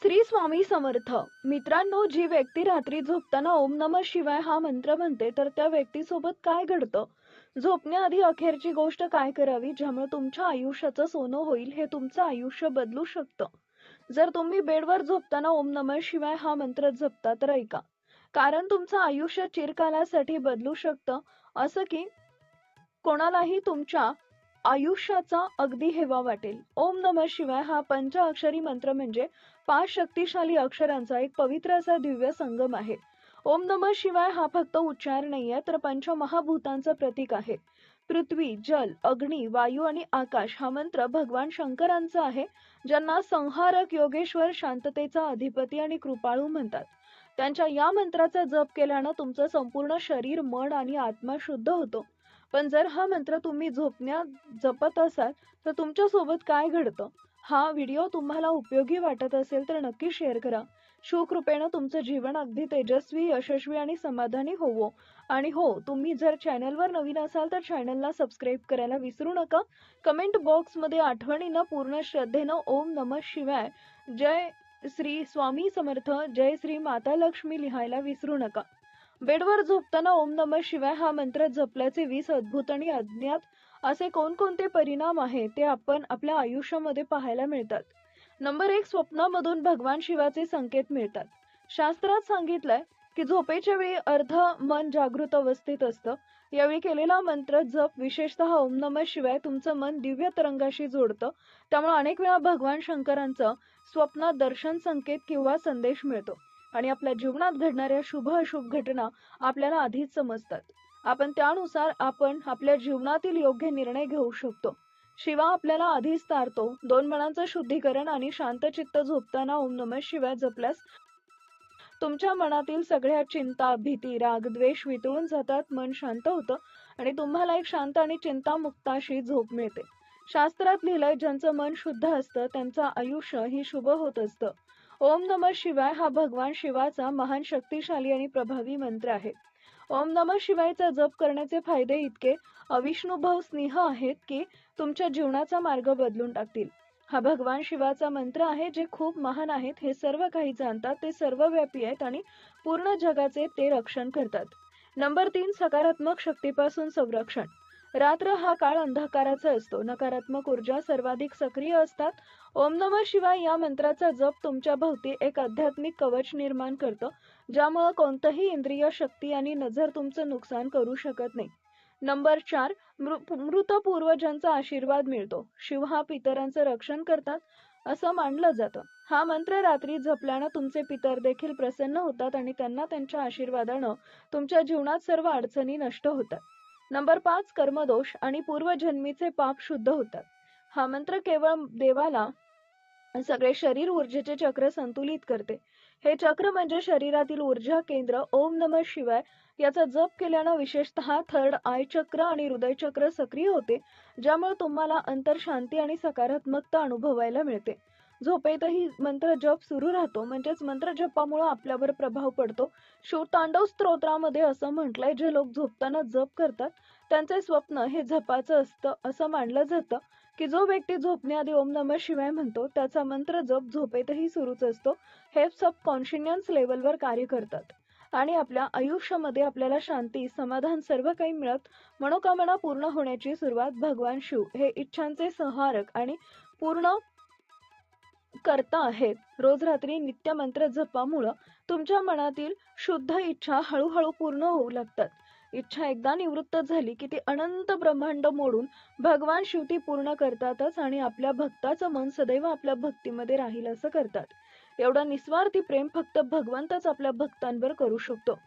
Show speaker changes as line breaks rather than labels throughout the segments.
श्री स्वामी समर्थ. मित्रांनो, जी व्यक्ती रात्री झोपताना ओम नमः शिवाय हा मंत्र म्हणते तर त्या व्यक्तीसोबत काय घडतं, झोपण्याआधी अखेरची गोष्ट काय करावी ज्यामुळे तुमच्या आयुष्याचं सोनं होईल, हे तुमचं आयुष्य बदलू शकतं. जर तुम्ही बेडवर झोपताना ओम नमः शिवाय हा मंत्र जपता तर ऐका, कारण तुमचं आयुष्य चिरकालासाठी बदलू शकतं. असं की कोणालाही तुमच्या आयुष्याचा अगदी हेवा वाटेल. ओम नमः शिवाय हा पंचअक्षरी मंत्र म्हणजे 5 शक्तिशाली अक्षरांचा एक पवित्र असा दिव्य संगम आहे. ओम नमः शिवाय हा फक्त उच्चार नाहीये, तर पंचमहाभूतांचं प्रतीक आहे. पृथ्वी, जल, अग्नी, वायू आणि आकाश हा मंत्र भगवान शंकरांचा आहे, ज्यांना संहारक, योगेश्वर, शांततेचा अधिपती आणि कृपाळू म्हणतात. त्यांच्या या मंत्राचा जप केल्यानं तुमचं संपूर्ण शरीर, मन आणि आत्मा शुद्ध होतो. पण जर हा मंत्र तुम्ही झोपण्यात जपत असाल तर तुमच्या सोबत काय घडतं, हा व्हिडिओ तुम्हाला उपयोगी वाटत असेल तर नक्की शेअर करा. शिवकृपेनं तुमचं जीवन अगदी तेजस्वी, यशस्वी आणि समाधानी होवो. आणि हो, तुम्ही जर चॅनलवर नवीन असाल तर चॅनलला सबस्क्राईब करायला विसरू नका. कमेंट बॉक्समध्ये आठवणीनं पूर्ण श्रद्धेनं ओम नमः शिवाय, जय श्री स्वामी समर्थ, जय श्री माता लक्ष्मी लिहायला विसरू नका. बेडवर झोपताना ओम नमः शिवाय हा मंत्र जपल्याचे 20 अद्भुत आणि अज्ञात असे कोणकोणते परिणाम आहेत ते आपण आपल्या आयुष्यामध्ये पाहायला मिळतात. नंबर 1, स्वप्नामधून भगवान शिवाचे संकेत मिळतात. शास्त्रात सांगितलंय की झोपेच्या वेळी अर्ध मन जागृत अवस्थेत असतं. यावेळी केलेला मंत्र जप, विशेषतः ओम नमः शिवाय, तुमचं मन दिव्य तरंगाशी जोडतं. त्यामुळे अनेक वेळा भगवान शंकरांचं स्वप्नात दर्शन, संकेत किंवा संदेश मिळतो. आणि आपल्या जीवनात घडणाऱ्या शुभ अशुभ घटना आपल्याला आधीच समजतात. आपण त्यानुसार आपल्या जीवनातील योग्य निर्णय घेऊ शकतो. शिवा आपल्याला आधीच तारतो. 2 मनांचं शुद्धीकरण आणि शांतचित्त झोपताना ओम नमः शिवाय जपल्यास तुमच्या मनातील सगळ्या चिंता, भीती, राग, द्वेष वितळून जातात. मन शांत होतं आणि तुम्हाला एक शांत आणि चिंतामुक्त अशी झोप मिळते. शास्त्रात लिहिलंय, ज्यांचं मन शुद्ध असतं त्यांचं आयुष्य ही शुभ होत असतं. ओम नमः शिवाय हा भगवान शिवाचा महान, शक्तिशाली आणि प्रभावी मंत्र आहे. ओम नमः शिवायचा जप करण्याचे फायदे इतके अविष्णुभाव स्नेह आहेत की तुमच्या जीवनाचा मार्ग बदलून टाकतील. हा भगवान शिवाचा मंत्र आहे, जे खूप महान आहेत, हे सर्व काही जाणतात, ते सर्वव्यापी आहेत आणि पूर्ण जगाचे ते रक्षण करतात. नंबर 3, सकारात्मक शक्तीपासून संरक्षण. रात्र हा काळ अंधकाराचा असतो. नकारात्मक ऊर्जा सर्वाधिक सक्रिय असतात. ओम नमः शिवाय या मंत्राचा जप तुमच्या भोवती एक आध्यात्मिक कवच निर्माण करतं, ज्यामुळे कोणतंही इंद्रिय, शक्ती आणि नजर तुमचं नुकसान करू शकत नाही. नंबर 4, मृत पूर्वजांचा आशीर्वाद मिळतो. शिव हा पितरांचं रक्षण करतात असं मानलं जातं. हा मंत्र रात्री जपल्यानं तुमचे पितर देखील प्रसन्न होतात आणि त्यांना त्यांच्या आशीर्वादानं तुमच्या जीवनात सर्व अडचणी नष्ट होतात. नंबर 5, कर्मदोष आणि पूर्वजन्मीचे पाप शुद्ध होतात. हा मंत्र केवळ देवाला सगळे शरीर ऊर्जेचे चक्र संतुलित करते. हे चक्र म्हणजे शरीरातील ऊर्जा केंद्र. ओम नमः शिवाय याचा जप केल्यानं विशेषतः थर्ड आय चक्र आणि हृदय चक्र सक्रिय होते, ज्यामुळे तुम्हाला अंतर शांती आणि सकारात्मकता अनुभवायला मिळते. झोपेतही मंत्र जप सुरू राहतो, म्हणजेच मंत्र जपामुळे आपल्यावर प्रभाव पडतो. शिवतांडव स्तोत्रामध्ये असं म्हटलंय, जे लोक झोपताना जप करतात त्यांचे स्वप्न हे जपाचं असतं. असं मानलं जातं की जो व्यक्ती झोपण्याआधी ओम नमः शिवाय म्हणतो त्याचा मंत्र जप झोपेतही सुरूच असतो. हे सबकॉन्शियस लेवलवर कार्य करतात आणि आपल्या आयुष्यामध्ये आपल्याला शांती, समाधान सर्व काही मिळत, मनोकामना पूर्ण होण्याची सुरुवात. भगवान शिव हे इच्छांचे संहारक आणि पूर्ण करता आहेत. रोज रात्री नित्य मंत्र जपामुळं तुमच्या मनातील शुद्ध इच्छा हळूहळू पूर्ण होऊ लागतात. इच्छा एकदा निवृत्त झाली की ती अनंत ब्रह्मांड मोडून भगवान शिव ती पूर्ण करतातच आणि आपल्या भक्ताचं मन सदैव आपल्या भक्तीमध्ये राहील असं करतात. एवढं निस्वार्थी प्रेम फक्त भगवंतच आपल्या भक्तांवर करू शकतो.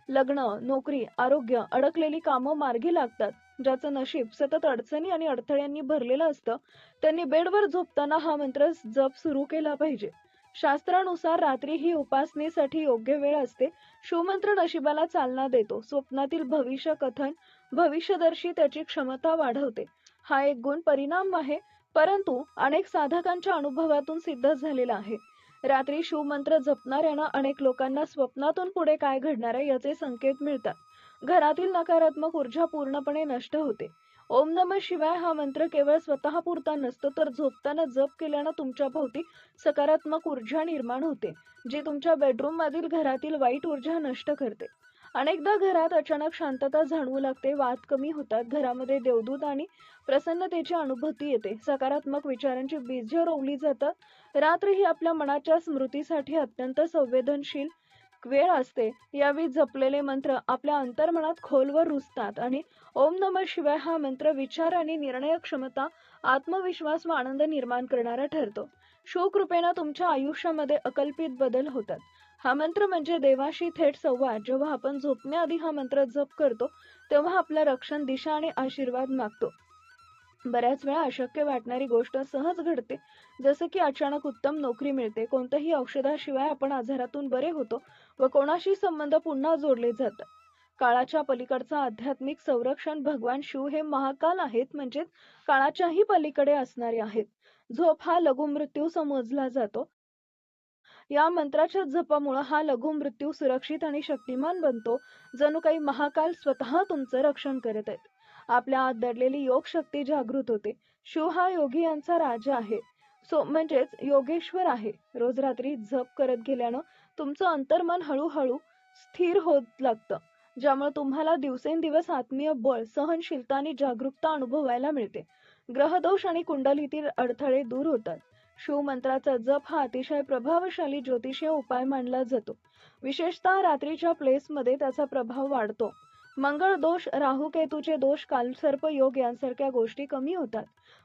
लग्न, नोकरी, आरोग्य, अडकलेली कामं मार्गी लागतात. ज्याचं नशीब सतत अडचणी आणि अडथळ्यांनी भरलेलं असतं, त्यांनी बेडवर झोपताना हा मंत्र जप सुरू केला पाहिजे. शास्त्रानुसार रात्री ही उपासनेसाठी योग्य वेळ असते. शिवमंत्र नशिबाला चालना देतो. स्वप्नातील भविष्य कथन, भविष्यदर्शी त्याची क्षमता वाढवते. हा एक गुण परिणाम आहे, परंतु अनेक साधकांच्या अनुभवातून सिद्ध झालेला आहे. रात्री शिवमंत्र जपणाऱ्यांना अनेक लोकांना स्वप्नातून पुढे काय घडणार आहे याचे संकेत मिळतात. घरातील नकारात्मक ऊर्जा पूर्णपणे नष्ट होते. ओम नमः शिवाय हा मंत्र केवळ स्वतःपुरता नसतो, तर झोपताना जप केल्यानं तुमच्या भोवती सकारात्मक ऊर्जा निर्माण होते, जी तुमच्या बेडरूम मधील घरातील वाईट ऊर्जा नष्ट करते. अनेकदा घरात अचानक शांतता जाणवू लागते, वाद कमी होतात, घरामध्ये देवदूत आणि प्रसन्नतेची अनुभूती येते, सकारात्मक विचारांची बीजे रोवली जातात. रात्र ही आपल्या मनाच्या स्मृतीसाठी अत्यंत संवेदनशील वेळ असते. यावेळी जपलेले मंत्र आपल्या अंतर्मनात खोलवर रुजतात आणि ओम नमः शिवाय हा मंत्र विचार आणि निर्णय क्षमता, आत्मविश्वास व आनंद निर्माण करणारा ठरतो. शिवकृपेने तुमच्या आयुष्यामध्ये अकल्पित बदल होतात. हा मंत्र म्हणजे देवाशी थेट संवाद. जेव्हा आपण झोपण्याआधी हा मंत्र जप करतो, तेव्हा आपलं रक्षण, दिशा आणि आशीर्वाद मागतो. बऱ्याच वेळा अशक्य वाटणारी गोष्ट सहज घडते, जसं की अचानक उत्तम नोकरी मिळते, कोणत्याही औषधाशिवाय आपण आजारातून बरे होतो व कोणाशी संबंध पुन्हा जोडले जातात. काळाच्या पलीकडचं आध्यात्मिक संरक्षण भगवान शिव हे महाकाल आहेत, म्हणजेच काळाच्याही पलीकडे असणारे आहेत. झोप हा लघुमृत्यू समजला जातो. या मंत्राच्या जपामुळे हा लघुमृत्यू सुरक्षित आणि शक्तिमान बनतो, जणू काही महाकाल स्वतः तुमचं रक्षण करत आहेत. आपल्या आत दडलेली योग शक्ती जागृत होते. शिव हा योगी यांचा राजा आहे, म्हणजेच योगेश्वर आहे. रोज रात्री जप करत गेल्यानं तुमचं अंतर्मन हळूहळू स्थिर होत लागतं, ज्यामुळे तुम्हाला दिवसेंदिवस आत्मीय बळ, सहनशीलता आणि जागरूकता अनुभवायला मिळते. ग्रहदोष आणि कुंडलीतील अडथळे दूर होतात. शिव मंत्राचा जप हा अतिशय प्रभावशाली ज्योतिषीय उपाय मानला जातो. विशेषतः रात्रीच्या प्लेसमध्ये त्याचा प्रभाव वाढतो. मंगळ दोष, राहू केतूचे दोष, कालसर्प योग यांसारख्या गोष्टी कमी होतात.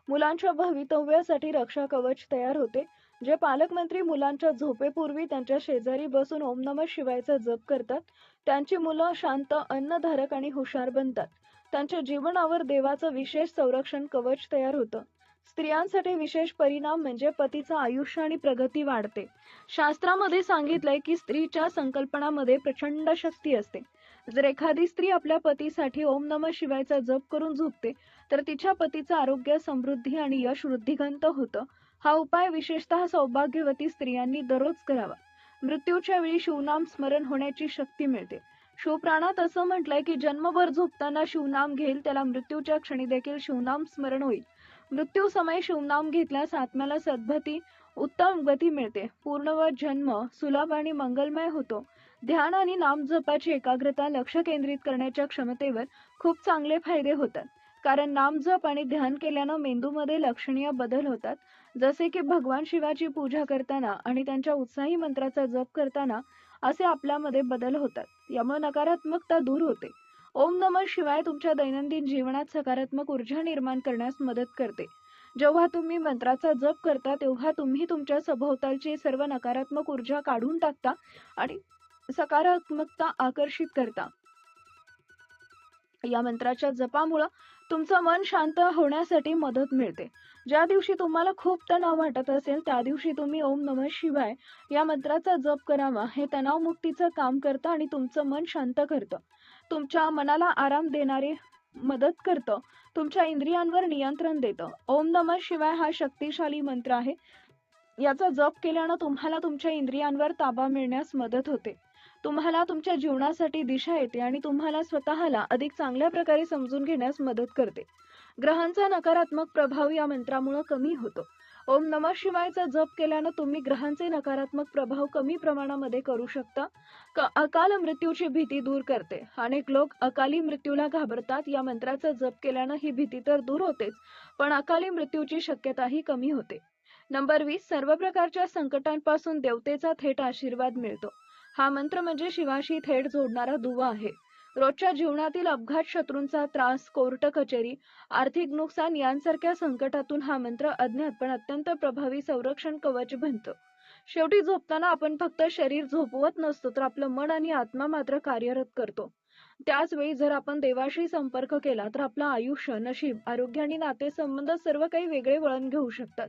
मुलांच्या भवितव्यासाठी रक्षा कवच तयार होते. जे पालकमंत्री मुलांच्या झोपेपूर्वी त्यांच्या शेजारी बसून ओम नमः शिवायचा जप करतात, त्यांची मुलं शांत, अन्नधारक आणि हुशार बनतात. त्यांच्या जीवनावर देवाचं विशेष संरक्षण कवच तयार होतं. स्त्रियांसाठी विशेष परिणाम म्हणजे पतीचं आयुष्य आणि प्रगती वाढते. शास्त्रामध्ये सांगितलंय की स्त्रीच्या संकल्पनामध्ये प्रचंड शक्ती असते. जर एखादी स्त्री आपल्या पतीसाठी ओम नमः शिवायचा जप करून झोपते, तर तिच्या पतीचं आरोग्य, समृद्धी आणि यश वृद्धिंगत होतं. हा उपाय विशेषतः सौभाग्यवती स्त्रियांनी दररोज करावा. मृत्यूच्या वेळी शिवनाम स्मरण होण्याची शक्ती मिळते. शिवपुराणात असं म्हटलंय की जन्मभर झोपताना शिवनाम घेईल, त्याला मृत्यूच्या क्षणी देखील शिवनाम स्मरण होईल. मृत्यू समय शिवनाम घेतल्यास आत्म्याला सद्गती, उत्तम गती मिळते. पूर्ण व जन्म सुलभ आणि मंगलमय होतो. ध्यान आणि नामजपाची एकाग्रता, लक्ष केंद्रित करण्याच्या क्षमतेवर खूप चांगले फायदे होतात. कारण नामजप आणि ध्यान केल्यानं मेंदूमध्ये लक्षणीय बदल होतात. जसे की भगवान शिवाची पूजा करताना आणि त्यांच्या उत्साही मंत्राचा जप करताना असे आपल्यामध्ये बदल होतात. यामुळे नकारात्मकता दूर होते. ओम नमः शिवाय तुमच्या दैनंदिन जीवनात सकारात्मक ऊर्जा निर्माण करण्यास मदत करते. जेव्हा तुम्ही मंत्राचा जप करता, तेव्हा तुम्ही तुमच्या सभोवतालची सर्व नकारात्मक ऊर्जा काढून टाकता आणि सकारात्मकता आकर्षित करता. या मंत्राच्या जपामुळे तुमचं मन शांत होण्यासाठी मदत मिळते. ज्या दिवशी तुम्हाला खूप तणाव वाटत असेल, त्या दिवशी तुम्ही ओम नमः शिवाय या मंत्राचा जप करावा. हे तणावमुक्तीचं काम करतं आणि तुमचं मन शांत करतं. तुमच्या मनाला आराम देणारे मदत करतं. तुमच्या इंद्रियांवर नियंत्रण देतं. ओम नमः शिवाय हा शक्तिशाली मंत्र आहे. याचा जप केल्यानं तुम्हाला तुमच्या इंद्रियांवर ताबा मिळण्यास मदत होते. तुम्हाला तुमच्या जीवनासाठी दिशा येते आणि तुम्हाला स्वतःला अधिक चांगल्या प्रकारे समजून घेण्यास मदत करते. ग्रहांचा नकारात्मक प्रभाव या मंत्रामुळे कमी होतो. ओम नमः शिवायचा जप केल्यानं तुम्ही ग्रहांचे नकारात्मक प्रभाव कमी प्रमाणामध्ये करू शकता. अकाल मृत्यूची भीती दूर करते. अनेक लोक अकाली मृत्यूला घाबरतात. या मंत्राचा जप केल्यानं ही भीती तर दूर होतेच, पण अकाली मृत्यूची शक्यताही कमी होते. नंबर 20, सर्व प्रकारच्या संकटांपासून देवतेचा थेट आशीर्वाद मिळतो. हा मंत्र म्हणजे शिवाशी थेट जोडणारा दुवा आहे. रोजच्या जीवनातील अपघात, शत्रूंचा त्रास, कोर्ट कचेरी, आर्थिक नुकसान यांसारख्या संकटातून हा मंत्र अज्ञात पण अत्यंत प्रभावी संरक्षण कवच बनतो. शेवटी झोपताना आपण फक्त शरीर झोपवत नसतो, तर आपलं मन आणि आत्मा मात्र कार्यरत करतो. त्याच वेळी जर आपण देवाशी संपर्क केला, तर आपलं आयुष्य, नशीब, आरोग्य आणि नातेसंबंध सर्व काही वेगळे वळण घेऊ शकतात.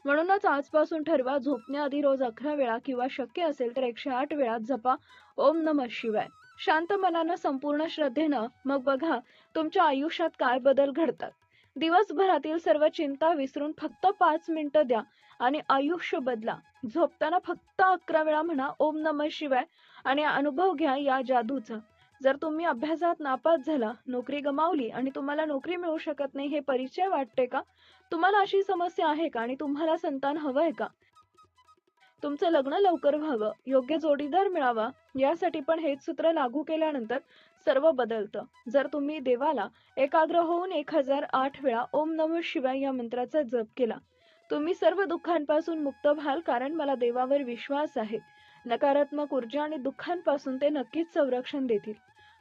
म्हणूनच आजपासून ठरवा, झोपण्याआधी रोज 11 वेळा किंवा शक्य असेल तर 108 वेळा जपा ओम नमः शिवाय. शांत मनानं, संपूर्ण श्रद्धेनं, मग बघा तुमच्या आयुष्यात काय बदल घडतात. दिवसभरातील सर्व चिंता विसरून फक्त 5 मिनिटं द्या आणि आयुष्य बदला. झोपताना फक्त 11 वेळा म्हणा ओम नमः शिवाय आणि अनुभव घ्या या जादूचा. जर तुम्ही अभ्यासात नापास झाला, नोकरी गमावली आणि तुम्हाला नोकरी मिळू शकत नाही हे परिचय वाटते का? तुम्हाला अशी समस्या आहे का आणि तुम्हाला संतान हवंय का? तुमचं लग्न लवकर व्हावं, योग्य जोडीदार मिळावा यासाठी पण हेच सूत्र लागू केल्यानंतर सर्व बदलतं. जर तुम्ही देवाला एकाग्र होऊन 1008 वेळा ओम नमः शिवाय या मंत्राचा जप केला, तुम्ही सर्व दुःखांपासून मुक्त व्हाल, कारण मला देवावर विश्वास आहे. नकारात्मक ऊर्जा आणि दुःखांपासून ते नक्कीच संरक्षण देतील.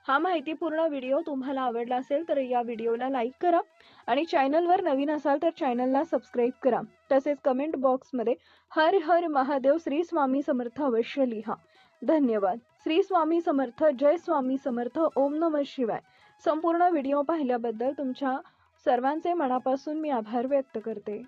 हा माहितीपूर्ण व्हिडिओ तुम्हाला आवडला असेल तर या व्हिडिओला लाईक करा आणि चॅनलवर नवीन असाल तर चॅनलला सबस्क्राईब करा. तसेच कमेंट बॉक्समध्ये हर हर महादेव श्री स्वामी समर्थ अवश्य लिहा. धन्यवाद. श्री स्वामी समर्थ. जय स्वामी समर्थ. ओम नमः शिवाय. संपूर्ण व्हिडिओ पाहिल्याबद्दल तुमच्या सर्वांचे मनापासून मी आभार व्यक्त करते.